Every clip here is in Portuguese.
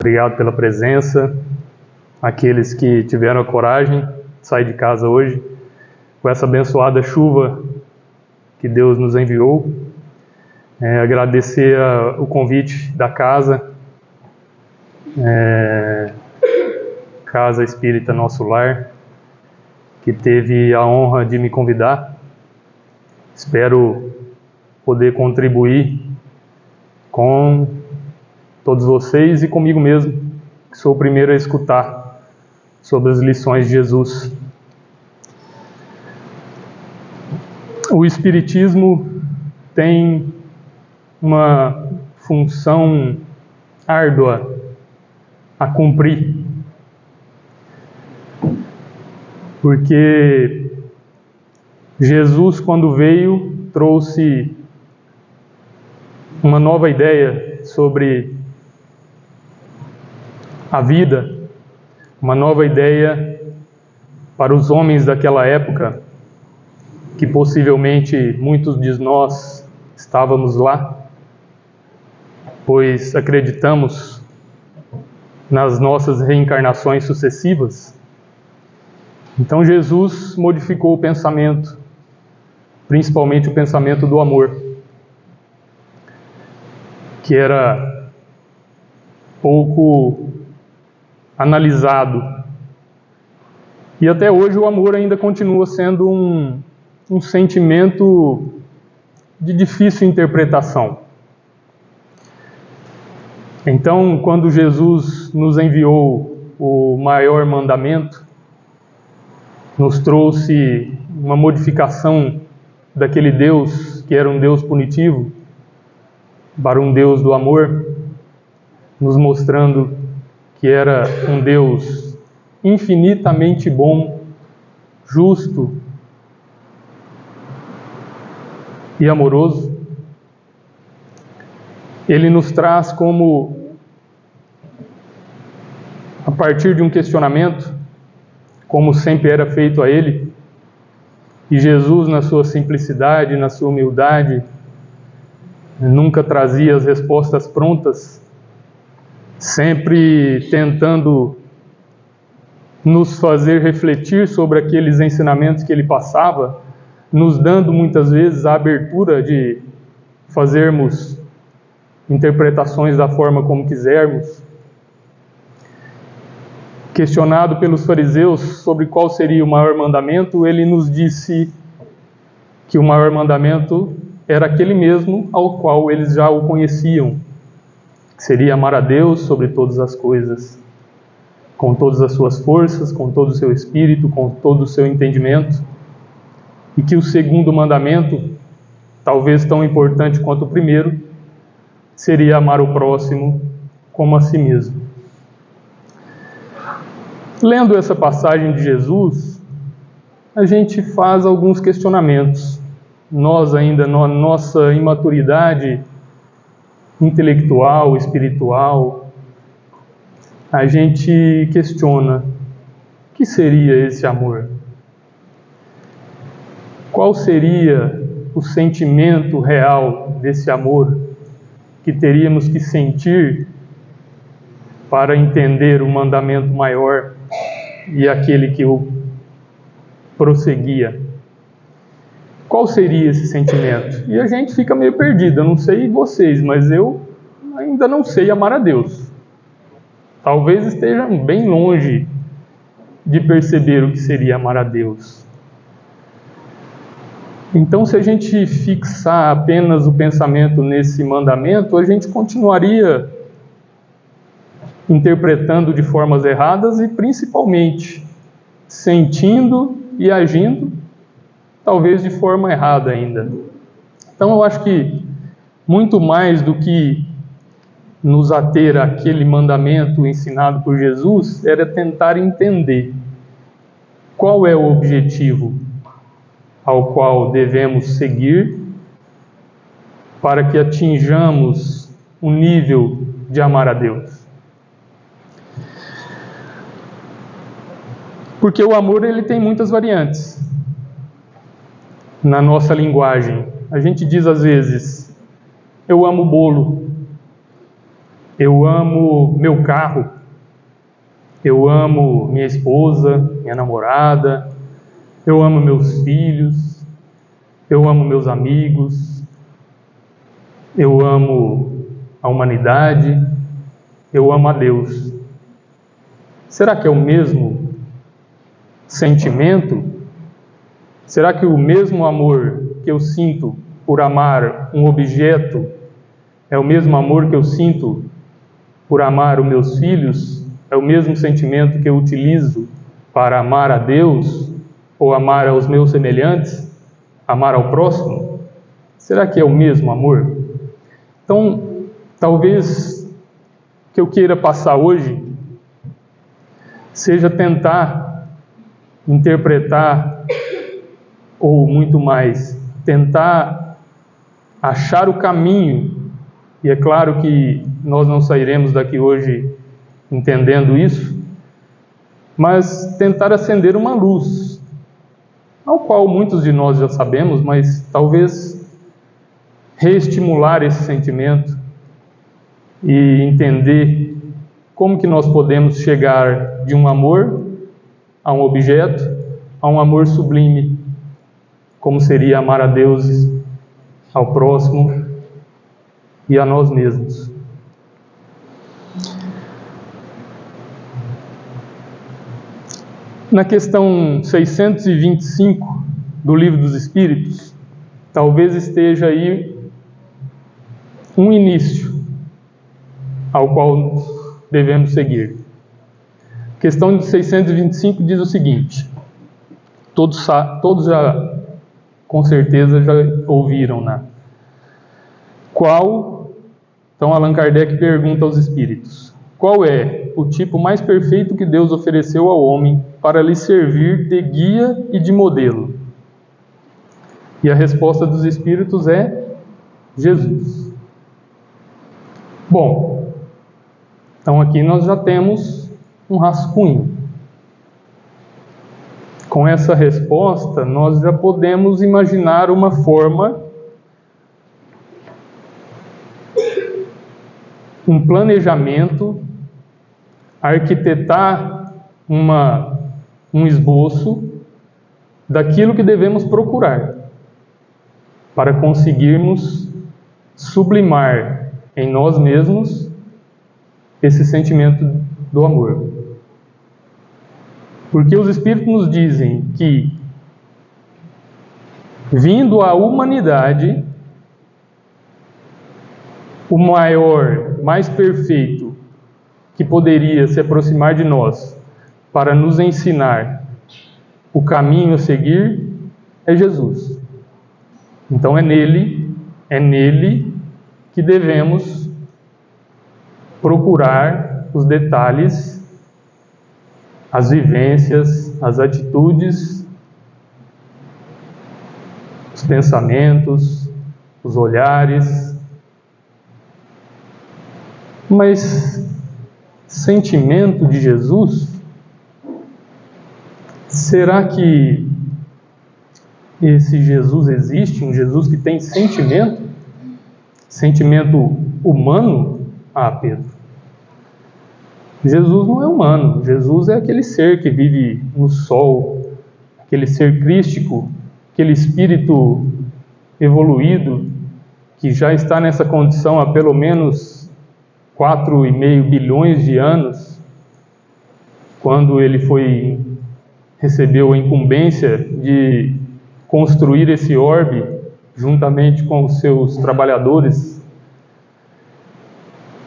Obrigado pela presença, aqueles que tiveram a coragem de sair de casa hoje, com essa abençoada chuva que Deus nos enviou. Agradecer o convite da casa, Casa Espírita Nosso Lar, que teve a honra de me convidar. Espero poder contribuir com todos vocês e comigo mesmo, que sou o primeiro a escutar sobre as lições de Jesus. O Espiritismo tem uma função árdua a cumprir, porque Jesus, quando veio, trouxe uma nova ideia sobre a vida, uma nova ideia para os homens daquela época, que possivelmente muitos de nós estávamos lá, pois acreditamos nas nossas reencarnações sucessivas. Então Jesus modificou o pensamento, principalmente o pensamento do amor, que era pouco analisado. E até hoje o amor ainda continua sendo um sentimento de difícil interpretação. Então, quando Jesus nos enviou o maior mandamento, nos trouxe uma modificação daquele Deus que era um Deus punitivo para um Deus do amor, nos mostrando que era um Deus infinitamente bom, justo e amoroso. Ele nos traz como, a partir de um questionamento, como sempre era feito a ele, e Jesus, na sua simplicidade, na sua humildade, nunca trazia as respostas prontas, sempre tentando nos fazer refletir sobre aqueles ensinamentos que ele passava, nos dando muitas vezes a abertura de fazermos interpretações da forma como quisermos. Questionado pelos fariseus sobre qual seria o maior mandamento, ele nos disse que o maior mandamento era aquele mesmo ao qual eles já o conheciam, que seria amar a Deus sobre todas as coisas, com todas as suas forças, com todo o seu espírito, com todo o seu entendimento, e que o segundo mandamento, talvez tão importante quanto o primeiro, seria amar o próximo como a si mesmo. Lendo essa passagem de Jesus, a gente faz alguns questionamentos. Nós ainda, na nossa imaturidade intelectual, espiritual, a gente questiona: o que seria esse amor? Qual seria o sentimento real desse amor que teríamos que sentir para entender o mandamento maior e aquele que o prosseguia? Qual seria esse sentimento? E a gente fica meio perdido. Eu não sei vocês, mas eu ainda não sei amar a Deus. Talvez esteja bem longe de perceber o que seria amar a Deus. Então, se a gente fixar apenas o pensamento nesse mandamento, a gente continuaria interpretando de formas erradas e principalmente sentindo e agindo, talvez de forma errada ainda. Então eu acho que muito mais do que nos ater àquele mandamento ensinado por Jesus, era tentar entender qual é o objetivo ao qual devemos seguir para que atinjamos um nível de amar a Deus. Porque o amor, ele tem muitas variantes. Na nossa linguagem, a gente diz às vezes: eu amo bolo. eu amo meu carro, eu amo minha esposa, minha namorada, eu amo meus filhos, eu amo meus amigos, eu amo a humanidade, eu amo a Deus. Será que é o mesmo sentimento? Será que o mesmo amor que eu sinto por amar um objeto é o mesmo amor que eu sinto por amar os meus filhos? É o mesmo sentimento que eu utilizo para amar a Deus ou amar aos meus semelhantes, amar ao próximo? Será que é o mesmo amor? Então, talvez o que eu queira passar hoje seja tentar interpretar, ou muito mais, tentar achar o caminho. E é claro que nós não sairemos daqui hoje entendendo isso, mas tentar acender uma luz, ao qual muitos de nós já sabemos, mas talvez reestimular esse sentimento e entender como que nós podemos chegar de um amor a um objeto, a um amor sublime, como seria amar a Deus, ao próximo e a nós mesmos. Na questão 625 do Livro dos Espíritos, talvez esteja aí um início ao qual devemos seguir. A questão de 625 diz o seguinte, todos já, com certeza, já ouviram, né? Então Allan Kardec pergunta aos espíritos, qual é o tipo mais perfeito que Deus ofereceu ao homem para lhe servir de guia e de modelo? E a resposta dos espíritos é Jesus. Bom, então aqui nós já temos um rascunho. Com essa resposta, nós já podemos imaginar uma forma, um planejamento, arquitetar um esboço daquilo que devemos procurar para conseguirmos sublimar em nós mesmos esse sentimento do amor. Porque os Espíritos nos dizem que, vindo à humanidade, o maior, mais perfeito que poderia se aproximar de nós para nos ensinar o caminho a seguir é Jesus. Então é nele que devemos procurar os detalhes, as vivências, as atitudes, os pensamentos, os olhares. Mas sentimento de Jesus? Será que esse Jesus existe? Um Jesus que tem sentimento? Sentimento humano? Ah, Pedro, Jesus não é humano. Jesus é aquele ser que vive no sol, aquele ser crístico, aquele espírito evoluído que já está nessa condição há pelo menos 4,5 bilhões de anos, quando ele recebeu a incumbência de construir esse orbe juntamente com os seus trabalhadores.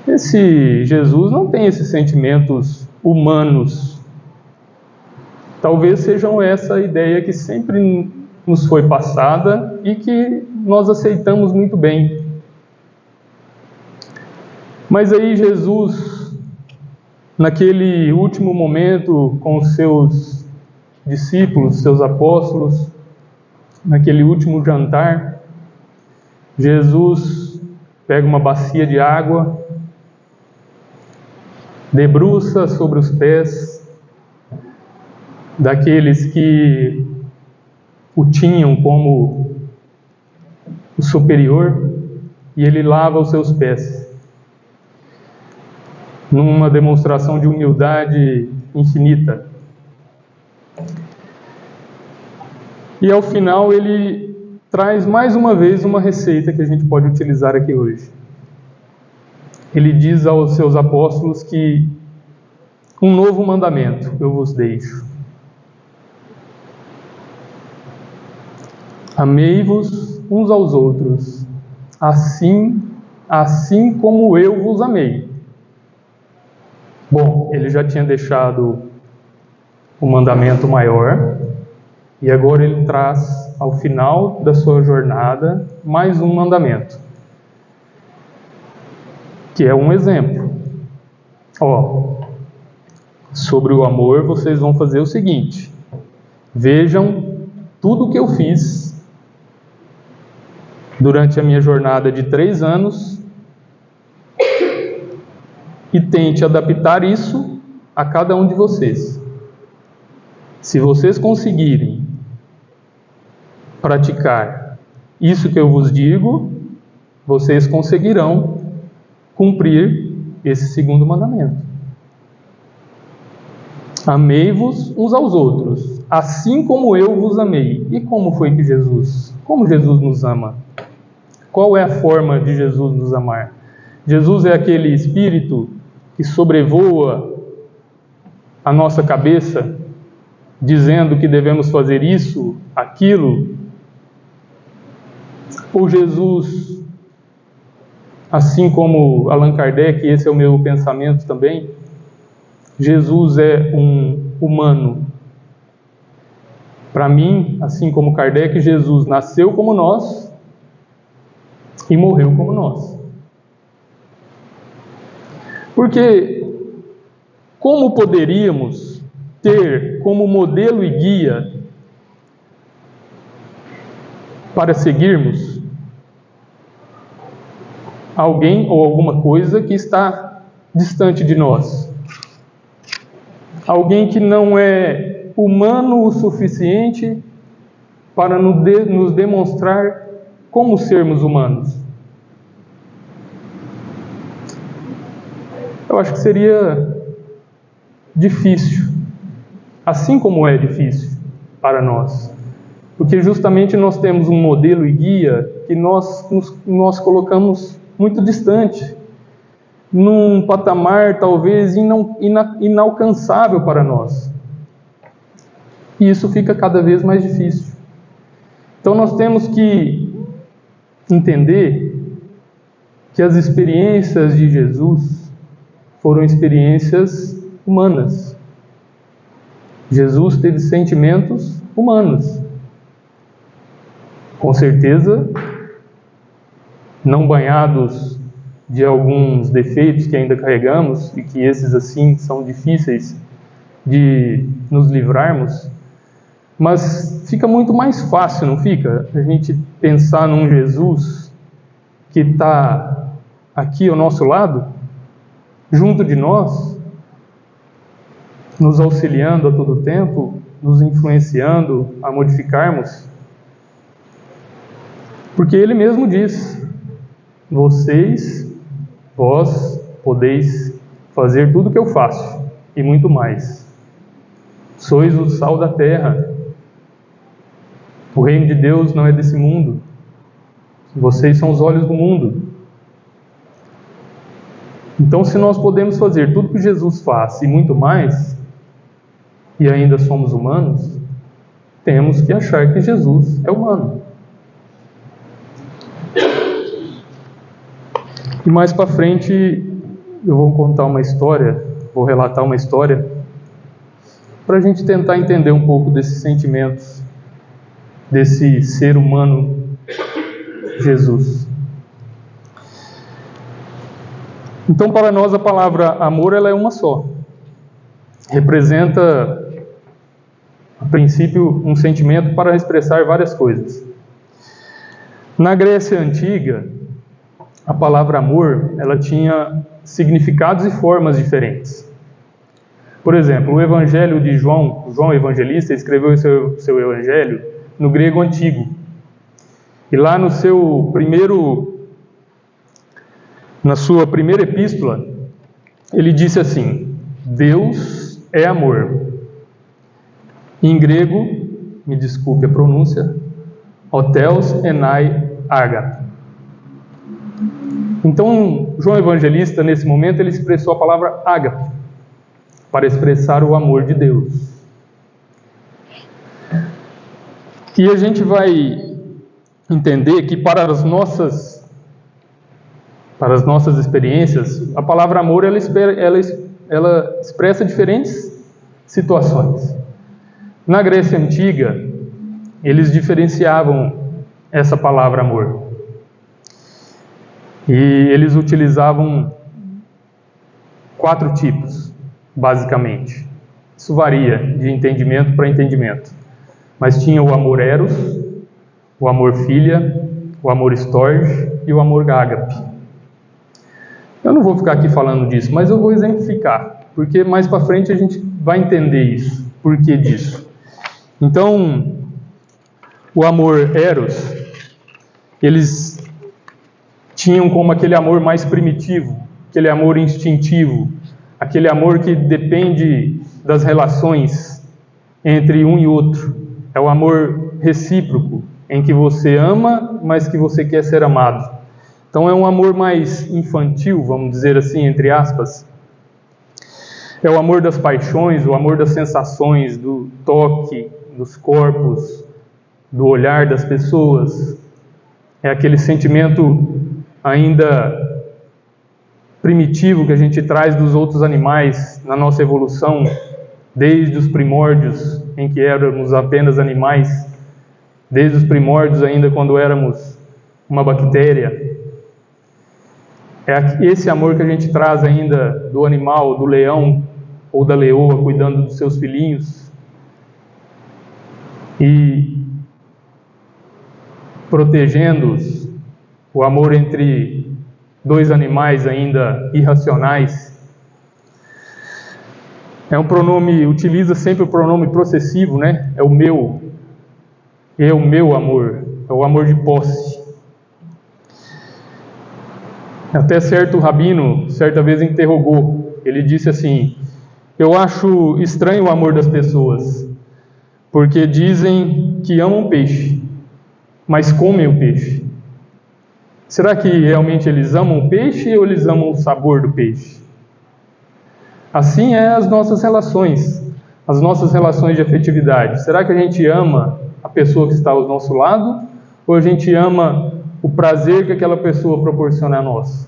Esse Jesus não tem esses sentimentos humanos. Talvez sejam essa ideia que sempre nos foi passada e que nós aceitamos muito bem. Mas aí Jesus, naquele último momento com os seus discípulos, seus apóstolos, naquele último jantar, Jesus pega uma bacia de água, debruça sobre os pés daqueles que o tinham como o superior, e ele lava os seus pés. numa demonstração de humildade infinita. E ao final ele traz mais uma vez uma receita que a gente pode utilizar aqui hoje. Ele diz aos seus apóstolos que um novo mandamento eu vos deixo. Amei-vos uns aos outros, assim como eu vos amei. Bom, ele já tinha deixado o mandamento maior, e agora ele traz, ao final da sua jornada, mais um mandamento, que é um exemplo. Sobre o amor, vocês vão fazer o seguinte: vejam tudo o que eu fiz durante a minha jornada de 3 anos e tente adaptar isso a cada um de vocês. Se vocês conseguirem praticar isso que eu vos digo, vocês conseguirão cumprir esse segundo mandamento. Amei-vos uns aos outros, assim como eu vos amei. E como foi que como Jesus nos ama? Qual é a forma de Jesus nos amar? Jesus é aquele Espírito que sobrevoa a nossa cabeça, dizendo que devemos fazer isso, aquilo? Ou Jesus, assim como Allan Kardec, esse é o meu pensamento também, Jesus é um humano. Para mim, assim como Kardec, Jesus nasceu como nós e morreu como nós. Porque como poderíamos ter como modelo e guia para seguirmos alguém ou alguma coisa que está distante de nós? Alguém que não é humano o suficiente para nos demonstrar como sermos humanos. Eu acho que seria difícil, assim como é difícil para nós, porque justamente nós temos um modelo e guia que nós colocamos muito distante, num patamar talvez inalcançável para nós, e isso fica cada vez mais difícil. Então nós temos que entender que as experiências de Jesus foram experiências humanas. Jesus teve sentimentos humanos. Com certeza, não banhados de alguns defeitos que ainda carregamos, e que esses assim são difíceis de nos livrarmos, mas fica muito mais fácil, não fica? A gente pensar num Jesus que está aqui ao nosso lado, junto de nós, nos auxiliando a todo tempo, nos influenciando a modificarmos. Porque Ele mesmo diz: vós podeis fazer tudo o que eu faço, e muito mais. Sois o sal da terra. O reino de Deus não é desse mundo. Vocês são os olhos do mundo. Então, se nós podemos fazer tudo que Jesus faz e muito mais, e ainda somos humanos, temos que achar que Jesus é humano. E mais para frente eu vou relatar uma história, para a gente tentar entender um pouco desses sentimentos, desse ser humano Jesus. Então, para nós, a palavra amor ela é uma só. Representa, a princípio, um sentimento para expressar várias coisas. Na Grécia Antiga, a palavra amor ela tinha significados e formas diferentes. Por exemplo, o Evangelho de João Evangelista, escreveu seu Evangelho no grego antigo. E lá na sua primeira epístola, ele disse assim: Deus é amor. Em grego, me desculpe a pronúncia, Otheos enai ágape. Então, João Evangelista, nesse momento, ele expressou a palavra ágape, para expressar o amor de Deus. E a gente vai entender que para as nossas experiências, a palavra amor ela expressa diferentes situações. Na Grécia Antiga, eles diferenciavam essa palavra amor. E eles utilizavam 4 tipos, basicamente. Isso varia de entendimento para entendimento. Mas tinha o amor eros, o amor filia, o amor storge e o amor ágape. Eu não vou ficar aqui falando disso, mas eu vou exemplificar, porque mais para frente a gente vai entender isso, por que disso. Então, o amor eros, eles tinham como aquele amor mais primitivo, aquele amor instintivo, aquele amor que depende das relações entre um e outro. É o amor recíproco, em que você ama, mas que você quer ser amado. Então é um amor mais infantil, vamos dizer assim, entre aspas. É o amor das paixões, o amor das sensações, do toque, dos corpos, do olhar das pessoas. É aquele sentimento ainda primitivo que a gente traz dos outros animais na nossa evolução, desde os primórdios, em que éramos apenas animais, desde os primórdios ainda quando éramos uma bactéria. É esse amor que a gente traz ainda do animal, do leão ou da leoa cuidando dos seus filhinhos e protegendo-os. O amor entre 2 animais ainda irracionais. É um pronome, utiliza sempre o pronome possessivo, né? É o meu amor, é o amor de posse. Até certo rabino, certa vez interrogou, ele disse assim: eu acho estranho o amor das pessoas, porque dizem que amam peixe, mas comem o peixe. Será que realmente eles amam o peixe ou eles amam o sabor do peixe? Assim é as nossas relações de afetividade. Será que a gente ama a pessoa que está ao nosso lado ou a gente ama o prazer que aquela pessoa proporciona a nós?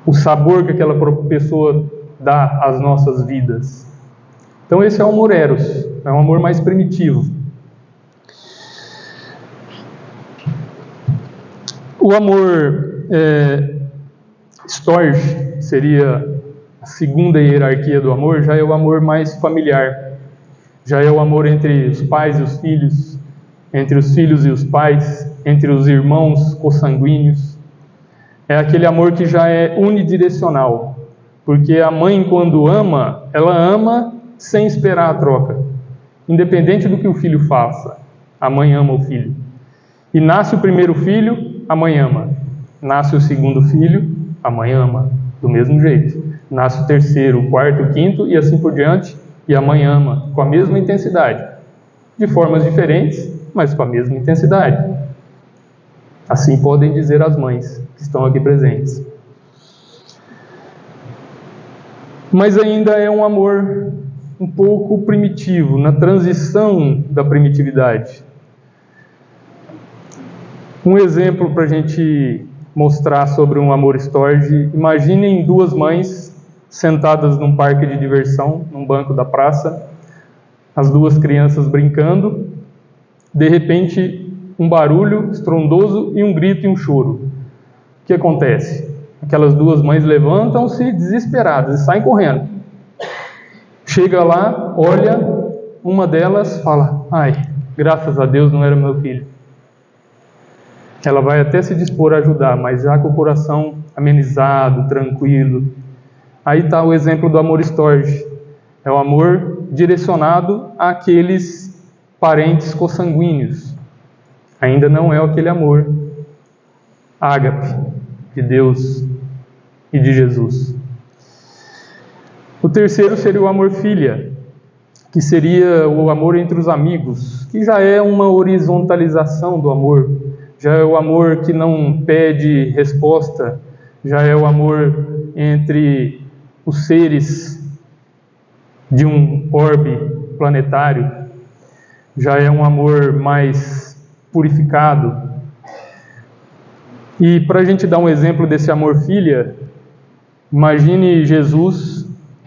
O sabor que aquela pessoa dá às nossas vidas? Então esse é o amor eros, é um amor mais primitivo. O amor storge, seria a segunda hierarquia do amor, já é o amor mais familiar. Já é o amor entre os pais e os filhos, entre os filhos e os pais, entre os irmãos consanguíneos. É aquele amor que já é unidirecional, porque a mãe, quando ama, ela ama sem esperar a troca. Independente do que o filho faça, a mãe ama o filho. E nasce o primeiro filho, a mãe ama. Nasce o segundo filho, a mãe ama. Do mesmo jeito. Nasce o terceiro, o quarto, o quinto e assim por diante. E a mãe ama com a mesma intensidade. De formas diferentes, mas com a mesma intensidade. Assim podem dizer as mães que estão aqui presentes. Mas ainda é um amor um pouco primitivo, na transição da primitividade. Um exemplo para a gente mostrar sobre um amor storge: imaginem 2 mães sentadas num parque de diversão, num banco da praça, as 2 crianças brincando. De repente, um barulho estrondoso e um grito e um choro. O que acontece? Aquelas 2 mães levantam-se desesperadas e saem correndo. Chega lá, olha, uma delas fala: ai, graças a Deus não era meu filho. Ela vai até se dispor a ajudar, mas já com o coração amenizado, tranquilo. Aí está o exemplo do amor storge. É o amor direcionado àqueles parentes consanguíneos. Ainda não é aquele amor ágape de Deus e de Jesus. O terceiro seria o amor filia, que seria o amor entre os amigos, que já é uma horizontalização do amor, já é o amor que não pede resposta, já é o amor entre os seres de um orbe planetário, já é um amor mais purificado. E para a gente dar um exemplo desse amor filia, imagine Jesus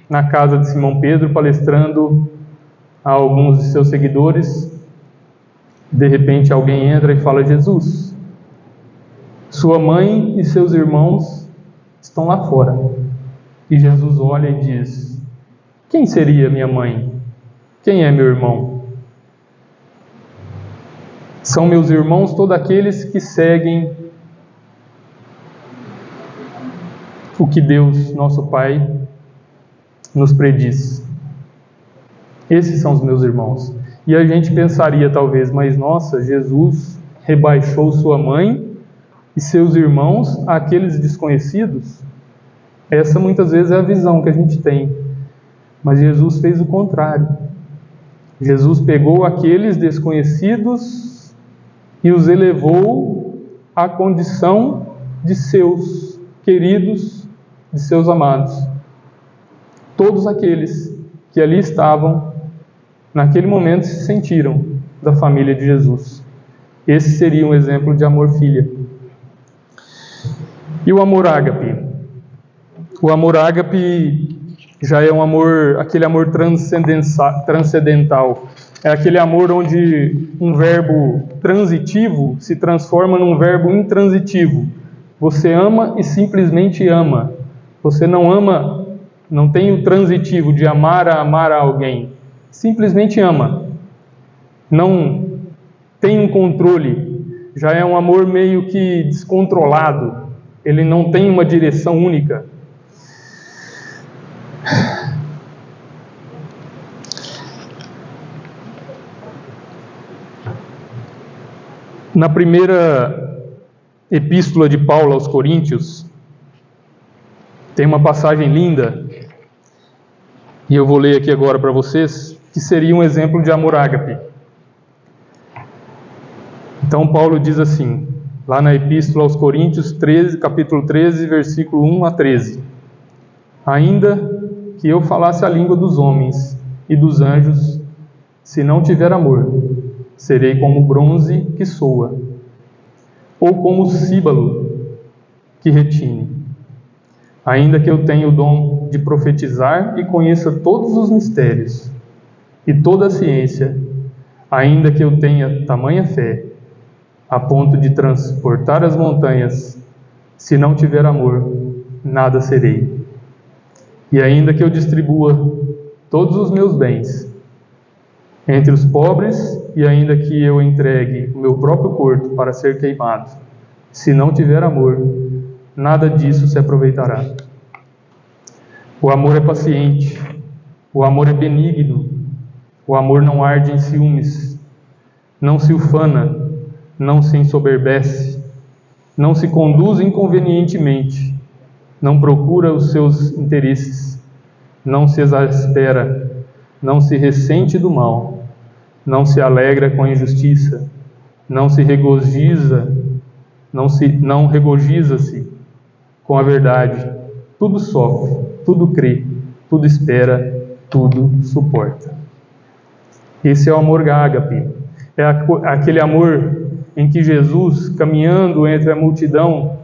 na casa de Simão Pedro palestrando a alguns de seus seguidores. De repente alguém entra e fala: Jesus, sua mãe e seus irmãos estão lá fora. E Jesus olha e diz: quem seria minha mãe? Quem é meu irmão? São meus irmãos todos aqueles que seguem o que Deus, nosso Pai, nos prediz. Esses são os meus irmãos. E a gente pensaria talvez, mas nossa, Jesus rebaixou sua mãe e seus irmãos àqueles desconhecidos? Essa muitas vezes é a visão que a gente tem. Mas Jesus fez o contrário. Jesus pegou aqueles desconhecidos e os elevou à condição de seus queridos, de seus amados. Todos aqueles que ali estavam, naquele momento se sentiram da família de Jesus. Esse seria um exemplo de amor filia. E o amor ágape? O amor ágape já é um amor, aquele amor transcendental. É aquele amor onde um verbo transitivo se transforma num verbo intransitivo. Você ama e simplesmente ama. Você não ama, não tem o transitivo de amar a alguém. Simplesmente ama. Não tem um controle. Já é um amor meio que descontrolado. Ele não tem uma direção única. Na primeira epístola de Paulo aos Coríntios, tem uma passagem linda, e eu vou ler aqui agora para vocês, que seria um exemplo de amor ágape. Então Paulo diz assim, lá na epístola aos Coríntios 13, capítulo 13, versículo 1 a 13: ainda que eu falasse a língua dos homens e dos anjos, se não tiver amor, serei como bronze que soa, ou como síbalo que retine. Ainda que eu tenha o dom de profetizar e conheça todos os mistérios e toda a ciência, ainda que eu tenha tamanha fé, a ponto de transportar as montanhas, se não tiver amor, nada serei. E ainda que eu distribua todos os meus bens entre os pobres, e ainda que eu entregue o meu próprio corpo para ser queimado, se não tiver amor, nada disso se aproveitará. O amor é paciente, o amor é benigno, o amor não arde em ciúmes, não se ufana, não se ensoberbece, não se conduz inconvenientemente, não procura os seus interesses, não se exaspera, não se ressente do mal, não se alegra com a injustiça, não se regozija, não regozija-se com a verdade, tudo sofre, tudo crê, tudo espera, tudo suporta. Esse é o amor ágape. É aquele amor em que Jesus, caminhando entre a multidão,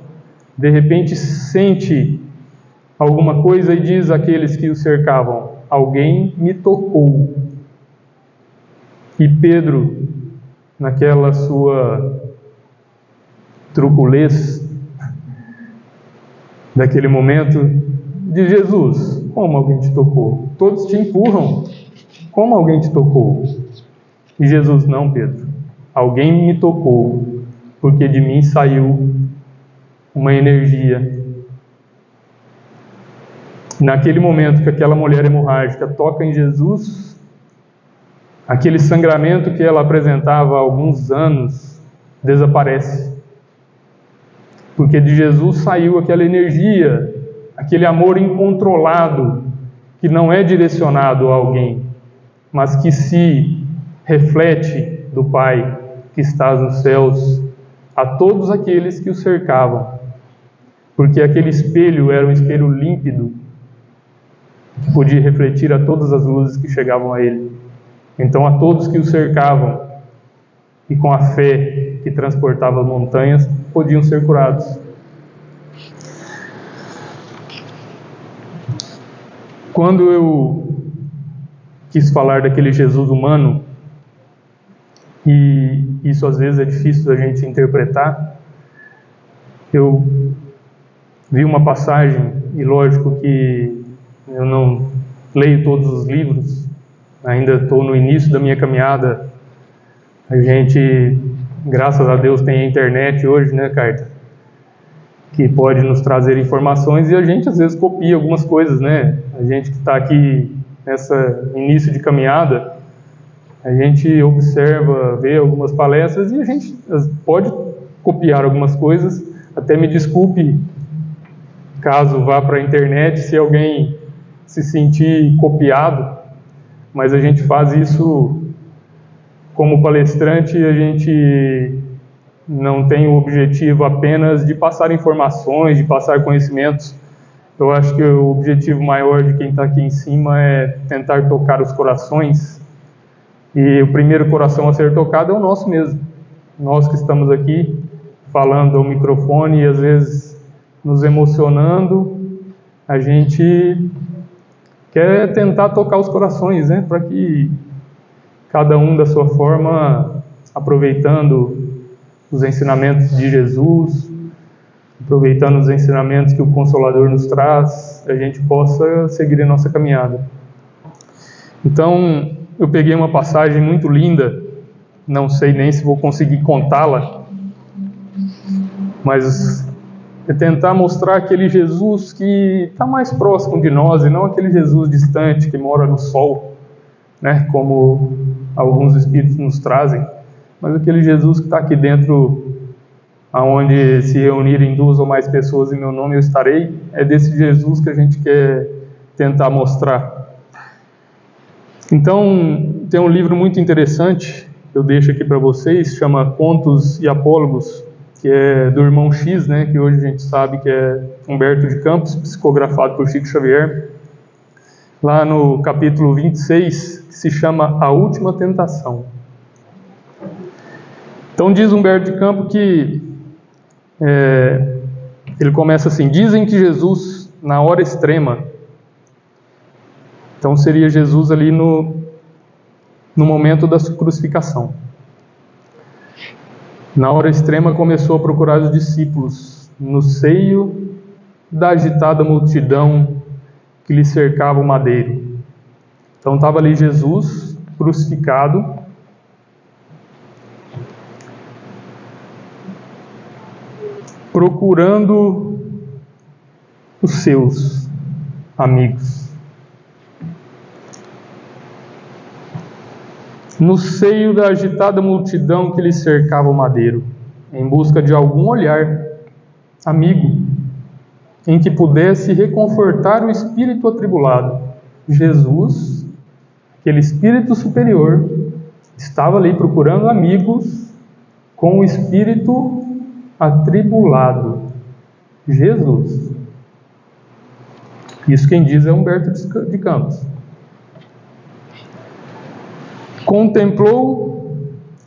de repente sente alguma coisa e diz àqueles que o cercavam: alguém me tocou. E Pedro, naquela sua truculez, daquele momento, diz: Jesus, como alguém te tocou? Todos te empurram, como alguém te tocou? E Jesus: não, Pedro, alguém me tocou, porque de mim saiu uma energia. Naquele momento que aquela mulher hemorrágica toca em Jesus, aquele sangramento que ela apresentava há alguns anos desaparece. Porque de Jesus saiu aquela energia, aquele amor incontrolado, que não é direcionado a alguém, mas que se reflete do Pai que está nos céus a todos aqueles que o cercavam, porque aquele espelho era um espelho límpido, que podia refletir a todas as luzes que chegavam a ele. Então, a todos que o cercavam e com a fé que transportava as montanhas, podiam ser curados. Quando eu quis falar daquele Jesus humano, e isso às vezes é difícil da gente interpretar, eu vi uma passagem, e lógico que eu não leio todos os livros, ainda estou no início da minha caminhada. A gente, graças a Deus, tem a internet hoje, né, Carta? Que pode nos trazer informações, e a gente às vezes copia algumas coisas, né? A gente que está aqui nessa início de caminhada, a gente observa, vê algumas palestras e a gente pode copiar algumas coisas. Até me desculpe caso vá para a internet se alguém se sentir copiado, mas a gente faz isso como palestrante. A gente não tem o objetivo apenas de passar informações, de passar conhecimentos. Eu acho que o objetivo maior de quem está aqui em cima é tentar tocar os corações, e o primeiro coração a ser tocado é o nosso mesmo. Nós que estamos aqui falando ao microfone e às vezes nos emocionando, a gente quer tentar tocar os corações, né? Para que cada um da sua forma, aproveitando os ensinamentos de Jesus, aproveitando os ensinamentos que o Consolador nos traz, a gente possa seguir a nossa caminhada. Então, eu peguei uma passagem muito linda, não sei nem se vou conseguir contá-la, mas é tentar mostrar aquele Jesus que está mais próximo de nós, e não aquele Jesus distante que mora no sol, né, como alguns espíritos nos trazem, mas aquele Jesus que está aqui dentro, aonde se reunirem 2 ou mais pessoas em meu nome eu estarei. É desse Jesus que a gente quer tentar mostrar. Então, tem um livro muito interessante, que eu deixo aqui para vocês, chama Contos e Apólogos, que é do irmão X, né, que hoje a gente sabe que é Humberto de Campos, psicografado por Chico Xavier, lá no capítulo 26, que se chama A Última Tentação. Então diz Humberto de Campos que ele começa assim: dizem que Jesus, na hora extrema, então seria Jesus ali no momento da crucificação, na hora extrema começou a procurar os discípulos no seio da agitada multidão que lhe cercava o madeiro. Então estava ali Jesus crucificado, procurando os seus amigos. No seio da agitada multidão que lhe cercava o madeiro, em busca de algum olhar amigo, em que pudesse reconfortar o espírito atribulado. Jesus, aquele espírito superior, estava ali procurando amigos com o espírito atribulado. Jesus. Isso quem diz é Humberto de Campos. Contemplou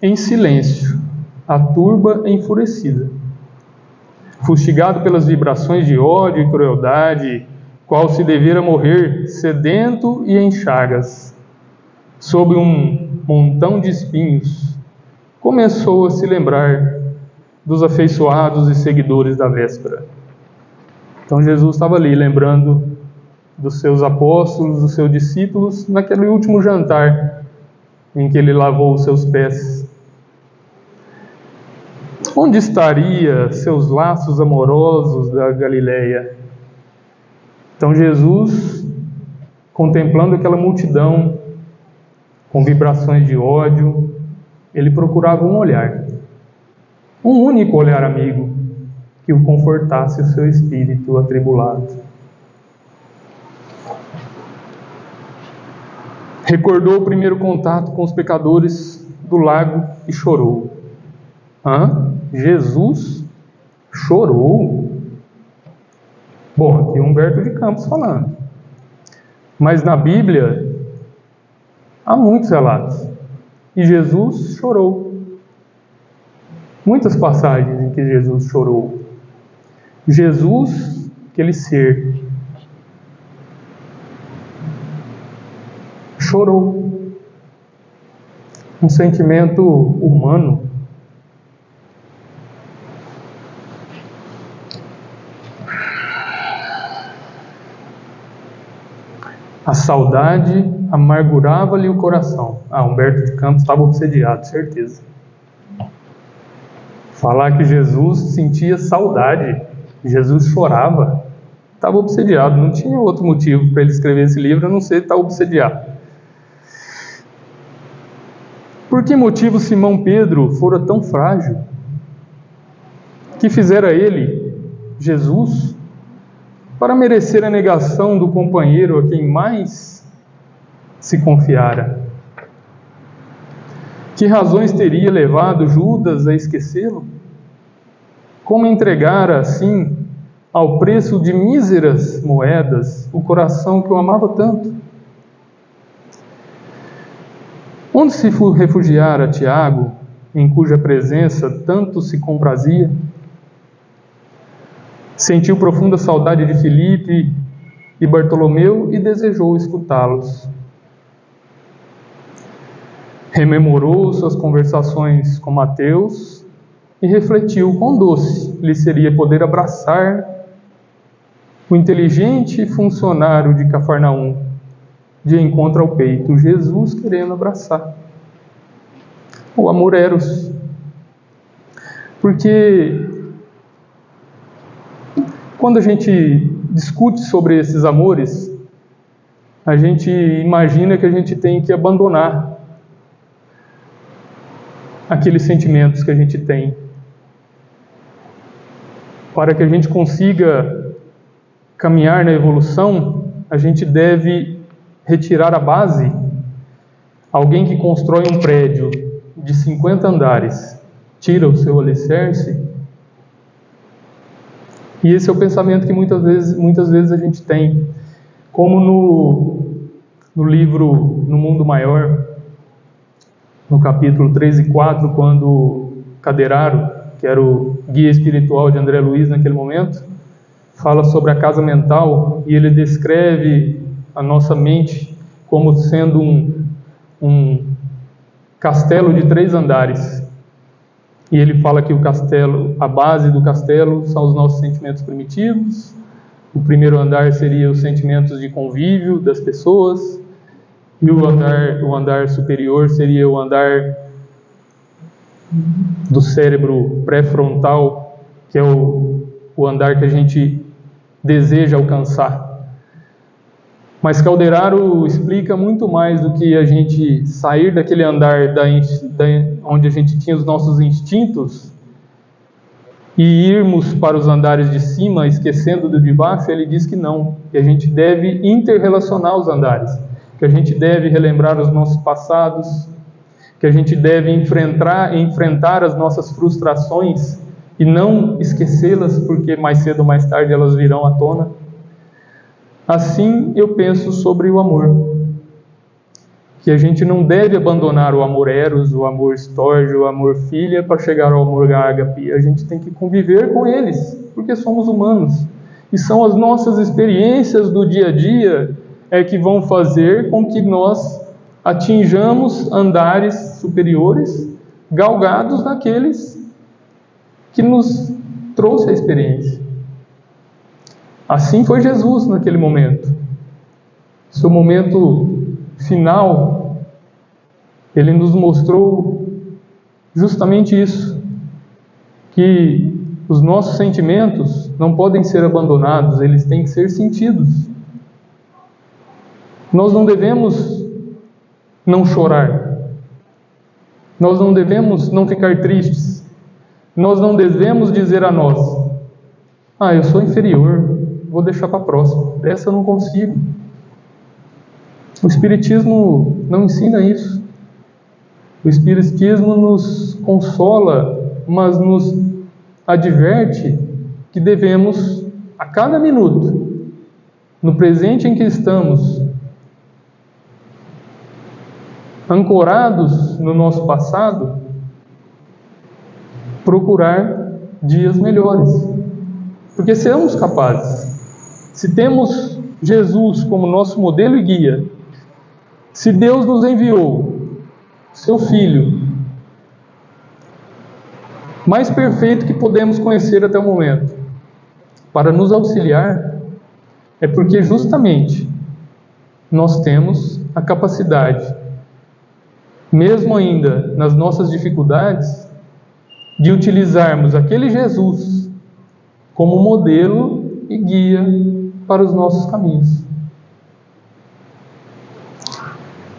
em silêncio a turba enfurecida, fustigado pelas vibrações de ódio e crueldade, qual se devera morrer sedento e em chagas, sob um montão de espinhos, começou a se lembrar dos afeiçoados e seguidores da véspera. Então Jesus estava ali lembrando dos seus apóstolos, dos seus discípulos, naquele último jantar em que ele lavou os seus pés. Onde estaria seus laços amorosos da Galileia? Então Jesus, contemplando aquela multidão com vibrações de ódio, ele procurava um olhar, um único olhar amigo, que o confortasse o seu espírito atribulado. recordou o primeiro contato com os pecadores do lago e chorou. Jesus chorou? Bom, aqui é Humberto de Campos falando. Mas na Bíblia há muitos relatos. E Jesus chorou. Muitas passagens em que Jesus chorou. Jesus, aquele ser, chorou. Um sentimento humano. A saudade amargurava-lhe o coração. Humberto de Campos estava obsediado, certeza. Falar que Jesus sentia saudade, Jesus chorava, estava obsediado, não tinha outro motivo para ele escrever esse livro a não ser estar obsediado. Por que motivo Simão Pedro fora tão frágil? Que fizera ele, Jesus, para merecer a negação do companheiro a quem mais se confiara? Que razões teria levado Judas a esquecê-lo? Como entregara, assim, ao preço de míseras moedas, o coração que o amava tanto? Onde se refugiara Tiago, em cuja presença tanto se comprazia? Sentiu profunda saudade de Filipe e Bartolomeu e desejou escutá-los. Rememorou suas conversações com Mateus e refletiu quão doce lhe seria poder abraçar o inteligente funcionário de Cafarnaum, de encontro ao peito, Jesus querendo abraçar. O amor eros. Porque quando a gente discute sobre esses amores, a gente imagina que a gente tem que abandonar aqueles sentimentos que a gente tem. Para que a gente consiga caminhar na evolução, a gente deve retirar a base. Alguém que constrói um prédio de 50 andares, tira o seu alicerce. E esse é o pensamento que muitas vezes a gente tem. Como no livro No Mundo Maior, no capítulo 3 e 4, quando Caderaro, que era o guia espiritual de André Luiz naquele momento, fala sobre a casa mental, e ele descreve a nossa mente como sendo um castelo de 3 andares. E ele fala que o castelo, a base do castelo são os nossos sentimentos primitivos. O primeiro andar seria os sentimentos de convívio das pessoas. E o andar superior seria o andar do cérebro pré-frontal, que é o andar que a gente deseja alcançar. Mas Calderaro explica muito mais do que a gente sair daquele andar onde a gente tinha os nossos instintos e irmos para os andares de cima, esquecendo do de baixo. Ele diz que não, que a gente deve interrelacionar os andares, que a gente deve relembrar os nossos passados, que a gente deve enfrentar as nossas frustrações e não esquecê-las, porque mais cedo ou mais tarde elas virão à tona. Assim eu penso sobre o amor, que a gente não deve abandonar o amor eros, o amor storge, o amor filha para chegar ao amor ágape. A gente tem que conviver com eles, porque somos humanos. E são as nossas experiências do dia a dia que vão fazer com que nós atinjamos andares superiores, galgados naqueles que nos trouxe a experiência. Assim foi Jesus naquele momento. Seu momento final, ele nos mostrou justamente isso, que os nossos sentimentos não podem ser abandonados, eles têm que ser sentidos. Nós não devemos não chorar, nós não devemos não ficar tristes, nós não devemos dizer a nós: eu sou inferior, vou deixar para a próxima, essa eu não consigo. O Espiritismo não ensina isso. O Espiritismo nos consola, mas nos adverte que devemos, a cada minuto, no presente em que estamos, ancorados no nosso passado, procurar dias melhores. Porque seremos capazes. Se temos Jesus como nosso modelo e guia, se Deus nos enviou seu Filho, mais perfeito que podemos conhecer até o momento, para nos auxiliar, é porque justamente nós temos a capacidade, mesmo ainda nas nossas dificuldades, de utilizarmos aquele Jesus como modelo e guia para os nossos caminhos.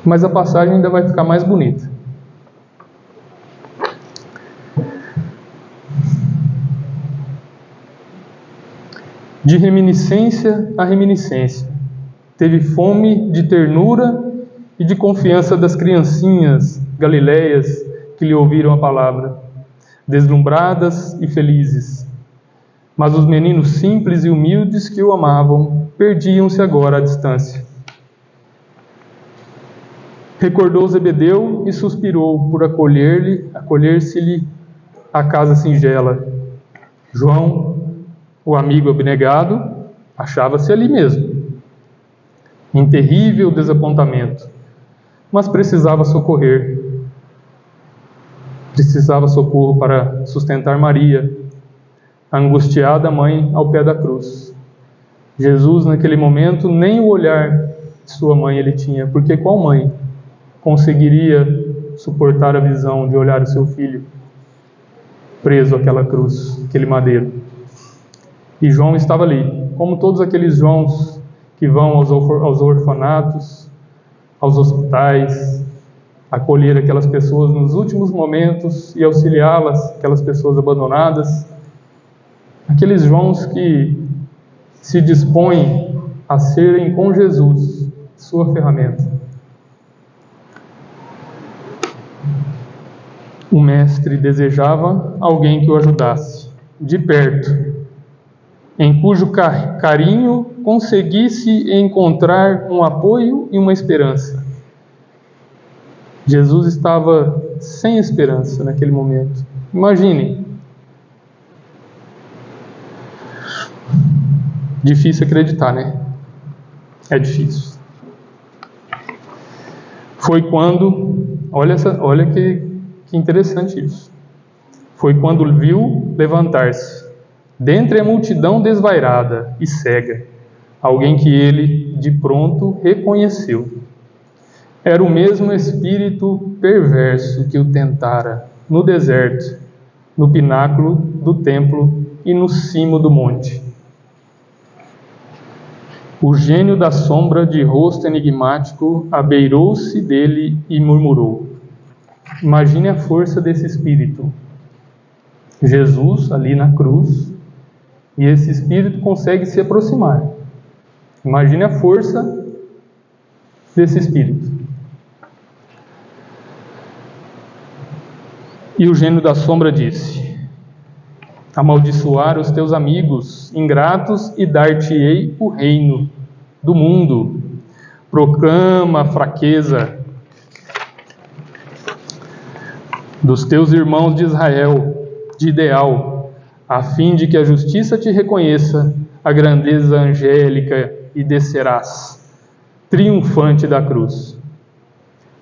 Mas a passagem ainda vai ficar mais bonita. De reminiscência a reminiscência, teve fome de ternura e de confiança das criancinhas galileias que lhe ouviram a palavra, deslumbradas e felizes. Mas os meninos simples e humildes que o amavam perdiam-se agora à distância. Recordou Zebedeu e suspirou por acolher-se-lhe a casa singela. João, o amigo abnegado, achava-se ali mesmo, em terrível desapontamento, mas precisava socorro para sustentar Maria, a angustiada mãe ao pé da cruz. Jesus, naquele momento, nem o olhar de sua mãe ele tinha, porque qual mãe conseguiria suportar a visão de olhar o seu filho preso àquela cruz, aquele madeiro? E João estava ali, como todos aqueles Joãos que vão aos orfanatos, aos hospitais, acolher aquelas pessoas nos últimos momentos e auxiliá-las, aquelas pessoas abandonadas. Aqueles Joãos que se dispõem a serem com Jesus sua ferramenta. O mestre desejava alguém que o ajudasse, de perto, em cujo carinho conseguisse encontrar um apoio e uma esperança. Jesus estava sem esperança naquele momento. Imaginem. Difícil acreditar, né? É difícil. Foi quando, olha que interessante isso. Foi quando viu levantar-se, dentre a multidão desvairada e cega, alguém que ele, de pronto, reconheceu. Era o mesmo espírito perverso que o tentara no deserto, no pináculo do templo e no cimo do monte. O gênio da sombra, de rosto enigmático, abeirou-se dele e murmurou. Imagine a força desse espírito. Jesus ali na cruz, e esse espírito consegue se aproximar. Imagine a força desse espírito. E o gênio da sombra disse: amaldiçoar os teus amigos ingratos e dar-te-ei o reino do mundo. Proclama a fraqueza dos teus irmãos de Israel, de ideal, a fim de que a justiça te reconheça a grandeza angélica e descerás, triunfante da cruz.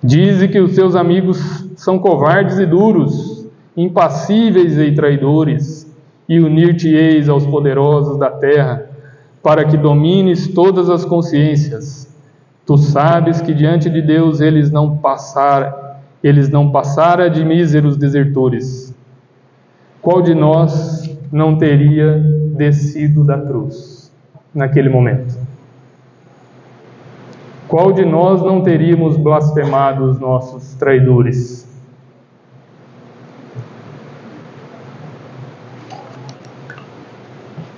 Dize que os teus amigos são covardes e duros, impassíveis e traidores, e unir-te-eis aos poderosos da terra, para que domines todas as consciências. Tu sabes que diante de Deus eles não passara de míseros desertores. Qual de nós não teria descido da cruz naquele momento? Qual de nós não teríamos blasfemado os nossos traidores?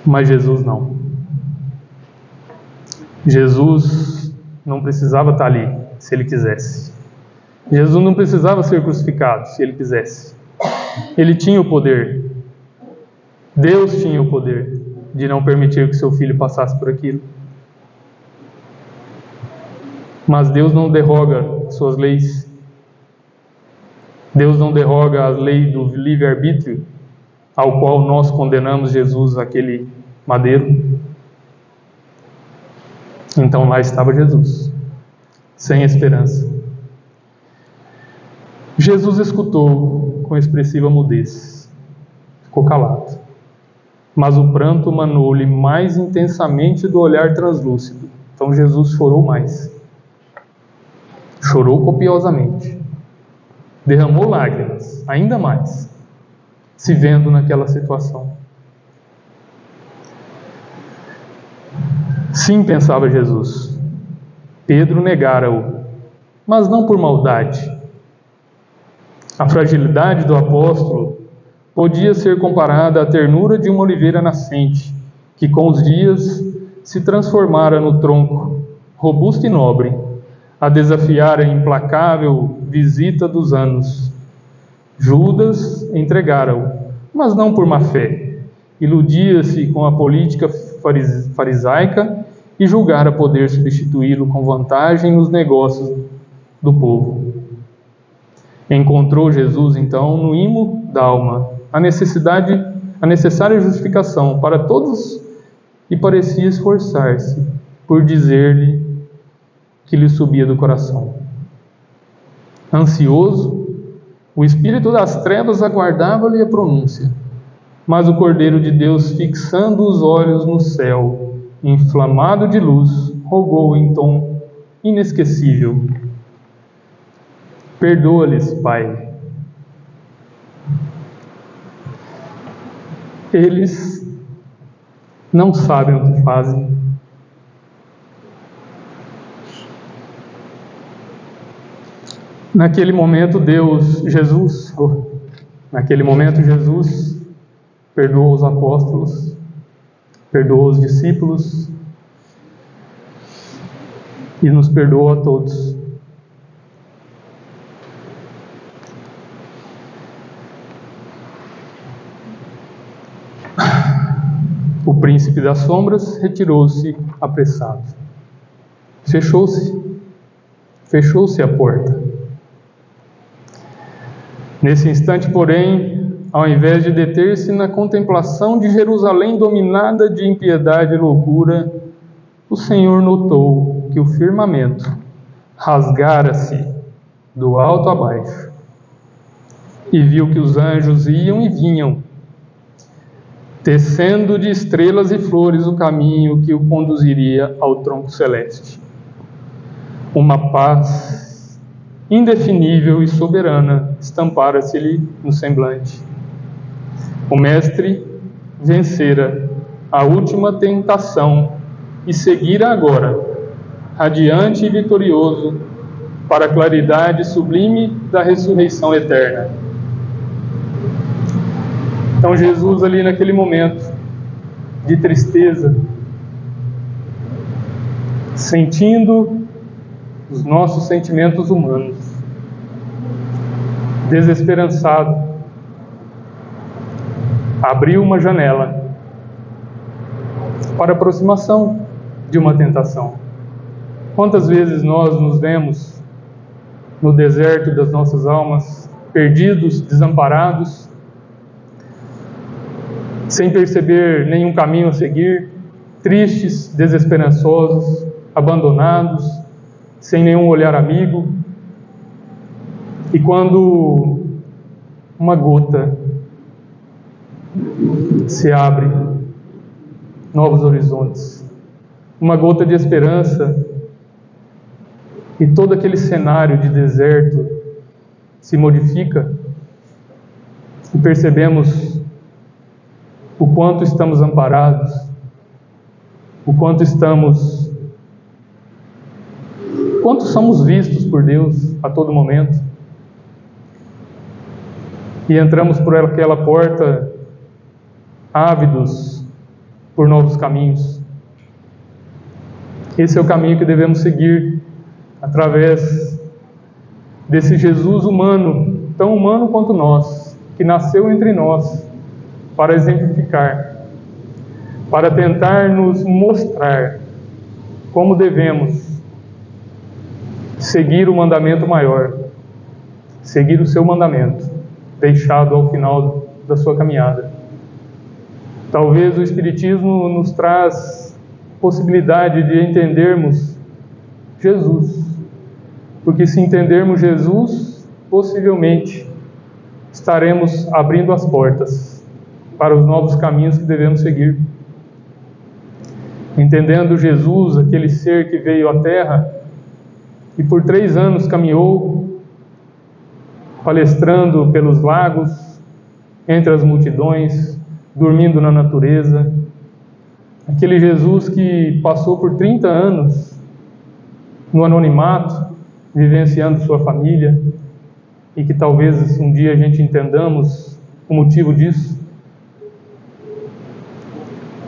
Mas Jesus não. Jesus não precisava estar ali se ele quisesse. Jesus não precisava ser crucificado se ele quisesse. Ele tinha o poder. Deus tinha o poder de não permitir que seu filho passasse por aquilo. Mas Deus não derroga suas leis. Deus não derroga a lei do livre-arbítrio, ao qual nós condenamos Jesus àquele madeiro. Então lá estava Jesus, sem esperança. Jesus escutou com expressiva mudez, ficou calado. Mas o pranto manou-lhe mais intensamente do olhar translúcido. Então Jesus chorou mais. Chorou copiosamente. Derramou lágrimas, ainda mais, se vendo naquela situação. Sim, pensava Jesus, Pedro negara-o, mas não por maldade. A fragilidade do apóstolo podia ser comparada à ternura de uma oliveira nascente, que com os dias se transformara no tronco, robusto e nobre, a desafiar a implacável visita dos anos. Judas entregara-o, mas não por má fé. Iludia-se com a política farisaica e julgara poder substituí-lo com vantagem nos negócios do povo. Encontrou Jesus, então, no imo da alma, a necessária justificação para todos e parecia esforçar-se por dizer-lhe que lhe subia do coração. Ansioso, o espírito das trevas aguardava-lhe a pronúncia, mas o Cordeiro de Deus, fixando os olhos no céu, inflamado de luz, rogou em tom inesquecível: perdoa-lhes, Pai. Eles não sabem o que fazem. Naquele momento, Jesus perdoou os apóstolos, perdoou os discípulos e nos perdoou a todos. O príncipe das sombras retirou-se apressado. Fechou-se a porta. Nesse instante, porém, ao invés de deter-se na contemplação de Jerusalém dominada de impiedade e loucura, o Senhor notou que o firmamento rasgara-se do alto a baixo e viu que os anjos iam e vinham, tecendo de estrelas e flores o caminho que o conduziria ao tronco celeste. Uma paz indefinível e soberana estampara-se-lhe no semblante. O Mestre vencera a última tentação e seguira agora, radiante e vitorioso, para a claridade sublime da ressurreição eterna. Então Jesus ali naquele momento de tristeza, sentindo os nossos sentimentos humanos, desesperançado, abriu uma janela para a aproximação de uma tentação. Quantas vezes nós nos vemos no deserto das nossas almas, perdidos, desamparados, sem perceber nenhum caminho a seguir, tristes, desesperançosos, abandonados, sem nenhum olhar amigo. E quando uma gota se abre, novos horizontes, uma gota de esperança, e todo aquele cenário de deserto se modifica, e percebemos o quanto estamos amparados, o quanto somos vistos por Deus a todo momento, e entramos por aquela porta ávidos por novos caminhos. Esse é o caminho que devemos seguir através desse Jesus humano, tão humano quanto nós, que nasceu entre nós para exemplificar, para tentar nos mostrar como devemos seguir o mandamento maior, seguir o seu mandamento, deixado ao final da sua caminhada. Talvez o Espiritismo nos traz possibilidade de entendermos Jesus, porque se entendermos Jesus, possivelmente estaremos abrindo as portas para os novos caminhos que devemos seguir. Entendendo Jesus, aquele ser que veio à Terra e por 3 anos caminhou, palestrando pelos lagos, entre as multidões, dormindo na natureza. Aquele Jesus que passou por 30 anos no anonimato, vivenciando sua família, e que talvez um dia a gente entendamos o motivo disso.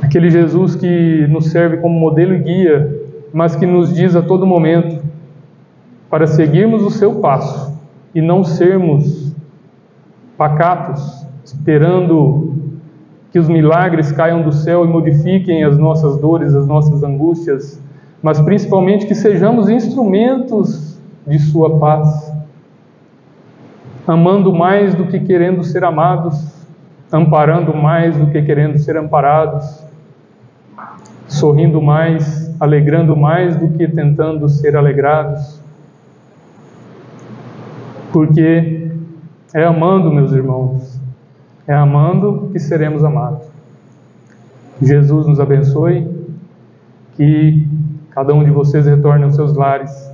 Aquele Jesus que nos serve como modelo e guia, mas que nos diz a todo momento para seguirmos o seu passo e não sermos pacatos, esperando que os milagres caiam do céu e modifiquem as nossas dores, as nossas angústias, mas principalmente que sejamos instrumentos de sua paz, amando mais do que querendo ser amados, amparando mais do que querendo ser amparados, sorrindo mais, alegrando mais do que tentando ser alegrados. Porque é amando, meus irmãos, é amando que seremos amados. Jesus nos abençoe, que cada um de vocês retorne aos seus lares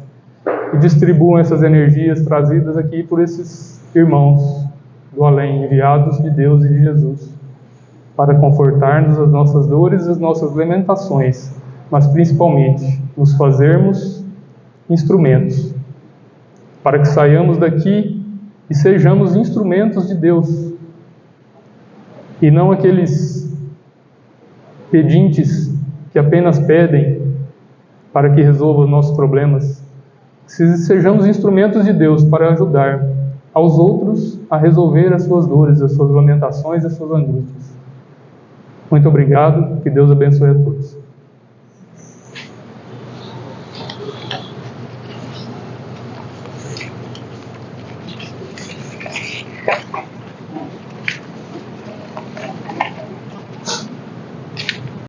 e distribuam essas energias trazidas aqui por esses irmãos do além, enviados de Deus e de Jesus, para confortar-nos as nossas dores e as nossas lamentações, mas principalmente nos fazermos instrumentos, para que saiamos daqui e sejamos instrumentos de Deus, e não aqueles pedintes que apenas pedem para que resolva os nossos problemas. Sejamos instrumentos de Deus para ajudar aos outros a resolver as suas dores, as suas lamentações e as suas angústias. Muito obrigado, que Deus abençoe a todos.